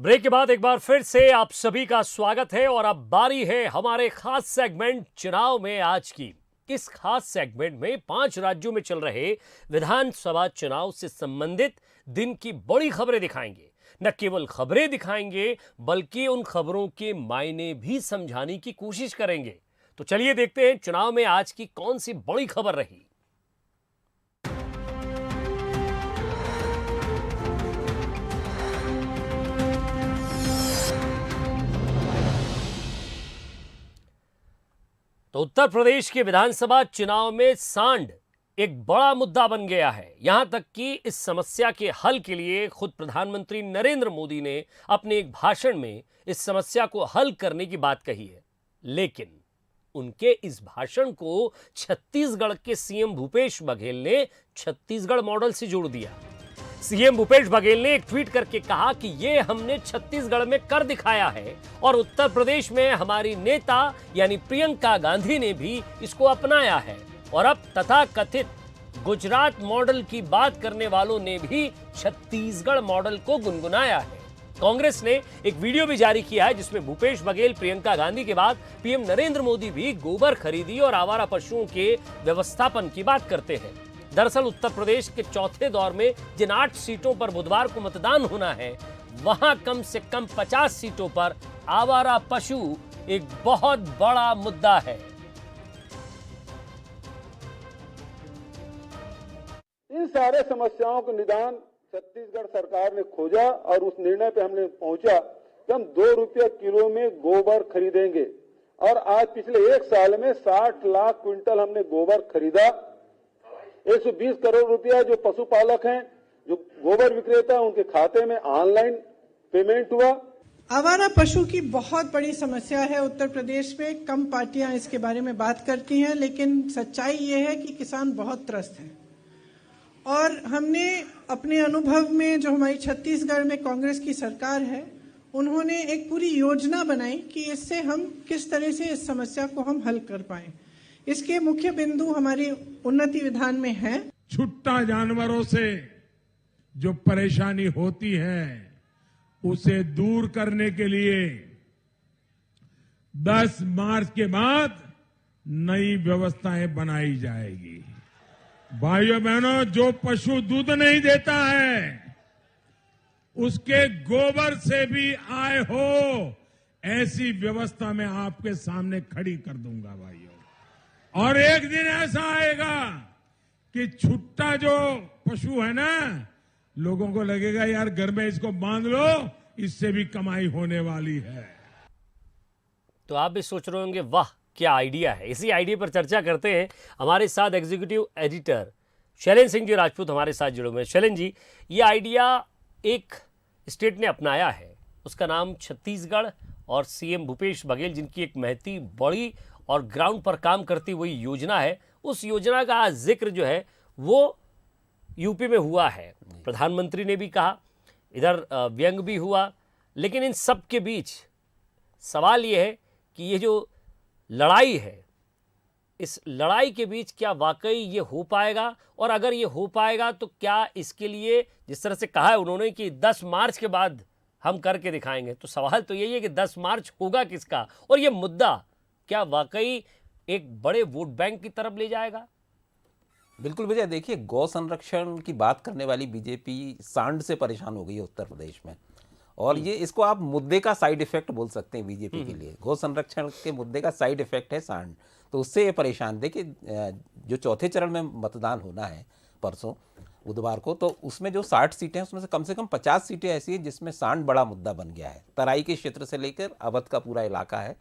Break के बाद एक बार फिर से आप सभी का स्वागत है और अब बारी है हमारे खास सेगमेंट चुनाव में आज की। इस खास सेगमेंट में 5 राज्यों में चल रहे विधानसभा चुनाव से संबंधित दिन की बड़ी खबरें दिखाएंगे। न केवल खबरें दिखाएंगे बल्कि उन खबरों के मायने भी समझाने की कोशिश करेंगे। तो चलिए देखते हैं चुनाव में आज की कौन सी बड़ी खबर रही। तो उत्तर प्रदेश के विधानसभा चुनाव में सांड एक बड़ा मुद्दा बन गया है। यहां तक कि इस समस्या के हल के लिए खुद प्रधानमंत्री नरेंद्र मोदी ने अपने एक भाषण में इस समस्या को हल करने की बात कही है। लेकिन उनके इस भाषण को छत्तीसगढ़ के सीएम भूपेश बघेल ने छत्तीसगढ़ मॉडल से जोड़ दिया। सीएम भूपेश बघेल ने एक ट्वीट करके कहा कि ये हमने छत्तीसगढ़ में कर दिखाया है और उत्तर प्रदेश में हमारी नेता यानी प्रियंका गांधी ने भी इसको अपनाया है और अब तथाकथित गुजरात मॉडल की बात करने वालों ने भी छत्तीसगढ़ मॉडल को गुनगुनाया है। कांग्रेस ने एक वीडियो भी जारी किया है जिसमें भूपेश बघेल, प्रियंका गांधी के बाद पीएम नरेंद्र मोदी भी गोबर खरीदी और आवारा पशुओं के व्यवस्थापन की बात करते हैं। दरअसल उत्तर प्रदेश के चौथे दौर में जिन 8 सीटों पर बुधवार को मतदान होना है, वहां कम से कम 50 सीटों पर आवारा पशु एक बहुत बड़ा मुद्दा है। इन सारे समस्याओं का निदान छत्तीसगढ़ सरकार ने खोजा और उस निर्णय पे हमने पहुंचा कि हम 2 रुपये किलो में गोबर खरीदेंगे और आज पिछले 1 साल में 60 लाख क्विंटल हमने गोबर खरीदा। 120 करोड़ रुपया जो पशुपालक हैं, जो गोबर विक्रेता, उनके खाते में ऑनलाइन पेमेंट हुआ। आवारा पशु की बहुत बड़ी समस्या है उत्तर प्रदेश में। कम पार्टियां इसके बारे में बात करती हैं, लेकिन सच्चाई ये है कि किसान बहुत त्रस्त हैं। और हमने अपने अनुभव में, जो हमारी छत्तीसगढ़ में कांग्रेस की सरकार है, उन्होंने एक पूरी योजना बनाई कि इससे हम किस तरह से इस समस्या को हम हल कर पाएं। इसके मुख्य बिंदु हमारी उन्नति विधान में है। छुट्टा जानवरों से जो परेशानी होती है उसे दूर करने के लिए 10 मार्च के बाद नई व्यवस्थाएं बनाई जाएगी। भाइयों बहनों, जो पशु दूध नहीं देता है उसके गोबर से भी आय हो, ऐसी व्यवस्था मैं आपके सामने खड़ी कर दूंगा भाइयों। और एक दिन ऐसा आएगा कि छुट्टा जो पशु है ना, लोगों को लगेगा यार घर में इसको बांध लो, इससे भी कमाई होने वाली है। तो आप भी सोच रहे होंगे वाह क्या आइडिया है। इसी आइडिया पर चर्चा करते हैं। हमारे साथ एग्जीक्यूटिव एडिटर शैलेंद्र सिंह जी राजपूत हमारे साथ जुड़े हुए हैं। शैलेंद्र जी, ये आइडिया एक स्टेट ने अपनाया है, उसका नाम छत्तीसगढ़, और सीएम भूपेश बघेल जिनकी एक महती बड़ी और ग्राउंड पर काम करती हुई योजना है, उस योजना का आज जिक्र जो है वो यूपी में हुआ है। प्रधानमंत्री ने भी कहा, इधर व्यंग भी हुआ। लेकिन इन सब के बीच सवाल ये है कि ये जो लड़ाई है, इस लड़ाई के बीच क्या वाकई ये हो पाएगा, और अगर ये हो पाएगा तो क्या इसके लिए, जिस तरह से कहा है उन्होंने कि 10 मार्च के बाद हम करके दिखाएंगे, तो सवाल तो यही है कि 10 मार्च होगा किसका, और ये मुद्दा क्या वाकई एक बड़े वोट बैंक की तरफ ले जाएगा? बिल्कुल विजय, देखिए गौ संरक्षण की बात करने वाली बीजेपी सांड से परेशान हो गई है उत्तर प्रदेश में, और ये इसको आप मुद्दे का साइड इफेक्ट बोल सकते हैं बीजेपी के लिए। गौ संरक्षण के मुद्दे का साइड इफेक्ट है सांड, तो उससे ये परेशान। देखिए जो चौथे चरण में मतदान होना है परसों बुधवार को, तो उसमें जो 60 सीटें हैं उसमें से कम 50 सीटें ऐसी हैं जिसमें सांड बड़ा मुद्दा बन गया है। तराई के क्षेत्र से लेकर अवध का पूरा इलाका है,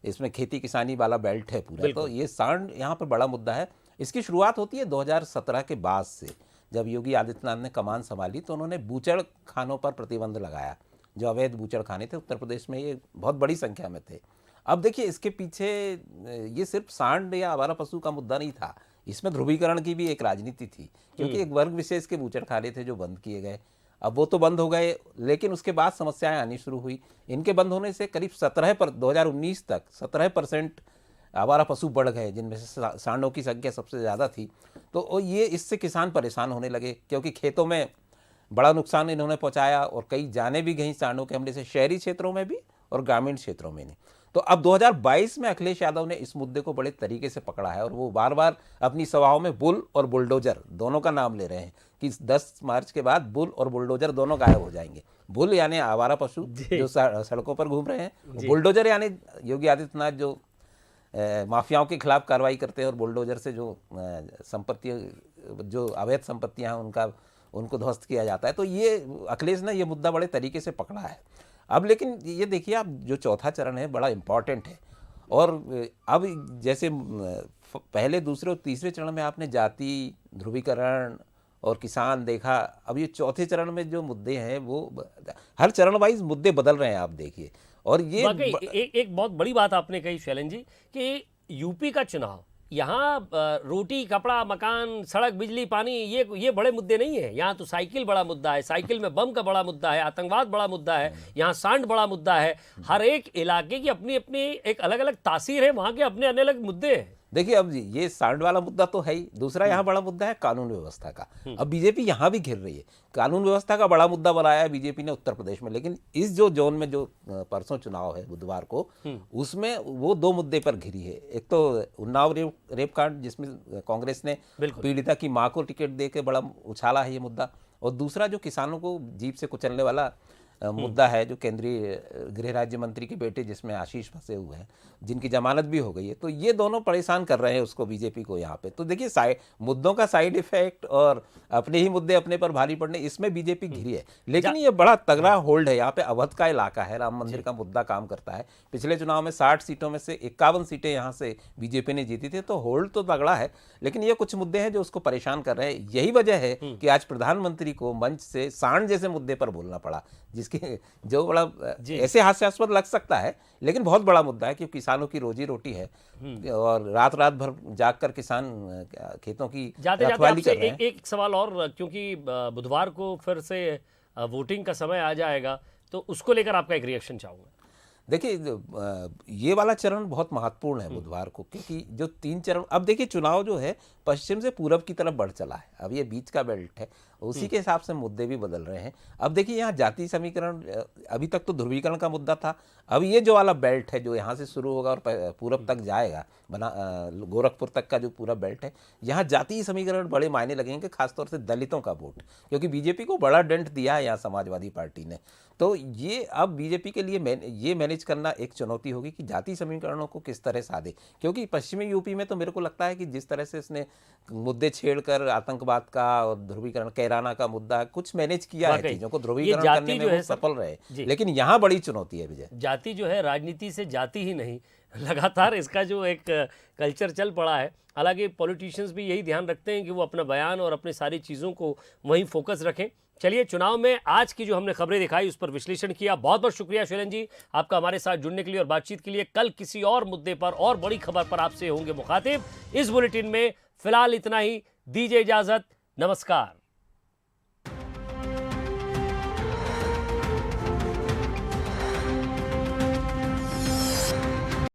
इसमें खेती किसानी वाला बेल्ट है पूरा, तो ये सांड यहाँ पर बड़ा मुद्दा है। इसकी शुरुआत होती है 2017 के बाद से, जब योगी आदित्यनाथ ने कमान संभाली तो उन्होंने बूचड़ खानों पर प्रतिबंध लगाया। जो अवैध बूचड़ खाने थे उत्तर प्रदेश में, ये बहुत बड़ी संख्या में थे। अब देखिए इसके पीछे ये सिर्फ सांड या आवारा पशु का मुद्दा नहीं था, इसमें ध्रुवीकरण की भी एक राजनीति थी, क्योंकि एक वर्ग विशेष के बूचड़ खाने थे जो बंद किए गए। अब वो तो बंद हो गए, लेकिन उसके बाद समस्याएं आनी शुरू हुई। इनके बंद होने से करीब 2019 तक 17% आवारा पशु बढ़ गए, जिनमें से सांडों की संख्या सबसे ज़्यादा थी। तो ये इससे किसान परेशान होने लगे, क्योंकि खेतों में बड़ा नुकसान इन्होंने पहुंचाया और कई जाने भी गई सांडों के हमले से, शहरी क्षेत्रों में भी और ग्रामीण क्षेत्रों में नहीं। तो अब 2022 में अखिलेश यादव ने इस मुद्दे को बड़े तरीके से पकड़ा है और वो बार बार अपनी सभाओं में बुल और बुलडोजर दोनों का नाम ले रहे हैं कि 10 मार्च के बाद बुल और बुलडोजर दोनों गायब हो जाएंगे। बुल यानी आवारा पशु जो सड़कों पर घूम रहे हैं, बुलडोजर यानी योगी आदित्यनाथ जो माफियाओं के खिलाफ कार्रवाई करते हैं और बुलडोजर से जो संपत्ति, जो अवैध संपत्तियां हैं उनको ध्वस्त किया जाता है। तो ये अखिलेश ने ये मुद्दा बड़े तरीके से पकड़ा है। अब लेकिन ये देखिए, आप जो चौथा चरण है बड़ा इम्पॉर्टेंट है और अब जैसे पहले, दूसरे और तीसरे चरण में आपने जाति, ध्रुवीकरण और किसान देखा, अब ये चौथे चरण में जो मुद्दे हैं वो हर चरण वाइज मुद्दे बदल रहे हैं, आप देखिए। और ये एक बहुत बड़ी बात आपने कही शैलेंद्र जी कि यूपी का चुनाव, यहाँ रोटी, कपड़ा, मकान, सड़क, बिजली, पानी, ये बड़े मुद्दे नहीं है। यहाँ तो साइकिल बड़ा मुद्दा है, साइकिल में बम का बड़ा मुद्दा है, आतंकवाद बड़ा मुद्दा है, यहाँ सांड बड़ा मुद्दा है। हर एक इलाके की अपनी अपनी एक अलग अलग तासीर है, वहाँ के अपने अलग अलग मुद्दे हैं। देखिए, अब ये सांड वाला मुद्दा तो है ही, दूसरा यहाँ बड़ा मुद्दा है कानून व्यवस्था का। अब बीजेपी यहाँ भी घिर रही है, कानून व्यवस्था का बड़ा मुद्दा बनाया है बीजेपी ने उत्तर प्रदेश में। लेकिन इस जो जोन में जो परसों चुनाव है बुधवार को, उसमें वो दो मुद्दे पर घिरी है। एक तो उन्नाव रेप कांड, जिसमें कांग्रेस ने पीड़िता की मां को टिकट दे के बड़ा उछाला है ये मुद्दा, और दूसरा जो किसानों को जीप से कुचलने वाला मुद्दा है, जो केंद्रीय गृह राज्य मंत्री के बेटे जिसमें आशीष फंसे हुए हैं, जिनकी जमानत भी हो गई है। तो ये दोनों परेशान कर रहे हैं उसको, बीजेपी को यहाँ पे। तो देखिए, मुद्दों का साइड इफेक्ट और अपने ही मुद्दे अपने पर भारी पड़ने, इसमें बीजेपी घिरी है। लेकिन ये बड़ा तगड़ा होल्ड है यहाँ पे। अवध का इलाका है, राम मंदिर का मुद्दा काम करता है। पिछले चुनाव में 60 सीटों में से 51 सीटें यहाँ से बीजेपी ने जीती थी, तो होल्ड तो तगड़ा है। लेकिन ये कुछ मुद्दे हैं जो उसको परेशान कर रहे हैं। यही वजह है कि आज प्रधानमंत्री को मंच से सांड जैसे मुद्दे पर बोलना पड़ा, जिसके जो बड़ा ऐसे हास्यास्पद लग सकता है, लेकिन बहुत बड़ा मुद्दा है, क्योंकि किसानों की रोजी रोटी है और रात रात भर जागकर किसान खेतों की रखवाली कर रहे हैं। एक सवाल और, क्योंकि बुधवार को फिर से वोटिंग का समय आ जाएगा, तो उसको लेकर आपका एक रिएक्शन चाहूंगा। देखिए, ये वाला चरण बहुत महत्वपूर्ण है बुधवार को, क्योंकि जो 3 चरण, अब देखिए चुनाव जो है पश्चिम से पूरब की तरफ बढ़ चला है। अब ये बीच का बेल्ट है, उसी के हिसाब से मुद्दे भी बदल रहे हैं। अब देखिए, यहाँ जाति समीकरण, अभी तक तो ध्रुवीकरण का मुद्दा था। अब ये जो वाला बेल्ट है जो यहाँ से शुरू होगा और पूरब तक जाएगा, गोरखपुर तक का जो पूरा बेल्ट है, यहाँ जातीय समीकरण बड़े मायने लगेंगे, खासतौर से दलितों का वोट, क्योंकि बीजेपी को बड़ा डेंट दिया है यहाँ समाजवादी पार्टी ने। तो ये अब बीजेपी के लिए ये मैनेज करना एक चुनौती होगी कि जाति समीकरणों को किस तरह साधे, क्योंकि पश्चिमी यूपी में तो मेरे को लगता है कि जिस तरह से इसने मुद्दे छेड़कर आतंकवाद का और ध्रुवीकरण, कैराना का मुद्दा, कुछ मैनेज किया है चीजों को, ध्रुवीकरण करने में वो सफल रहे। लेकिन यहाँ बड़ी चुनौती है विजय। जाति जो है, राजनीति से जाति ही नहीं, लगातार इसका जो एक कल्चर चल पड़ा है। हालांकि पॉलिटिशियंस भी यही ध्यान रखते हैं कि वो अपना बयान और अपनी सारी चीज़ों को वहीं फोकस रखें। चलिए, चुनाव में आज की जो हमने खबरें दिखाई उस पर विश्लेषण किया। बहुत बहुत शुक्रिया शैलेंद्र जी आपका हमारे साथ जुड़ने के लिए और बातचीत के लिए। कल किसी और मुद्दे पर और बड़ी खबर पर आपसे होंगे मुखातिब। इस बुलेटिन में फिलहाल इतना ही, दीजिए इजाजत, नमस्कार।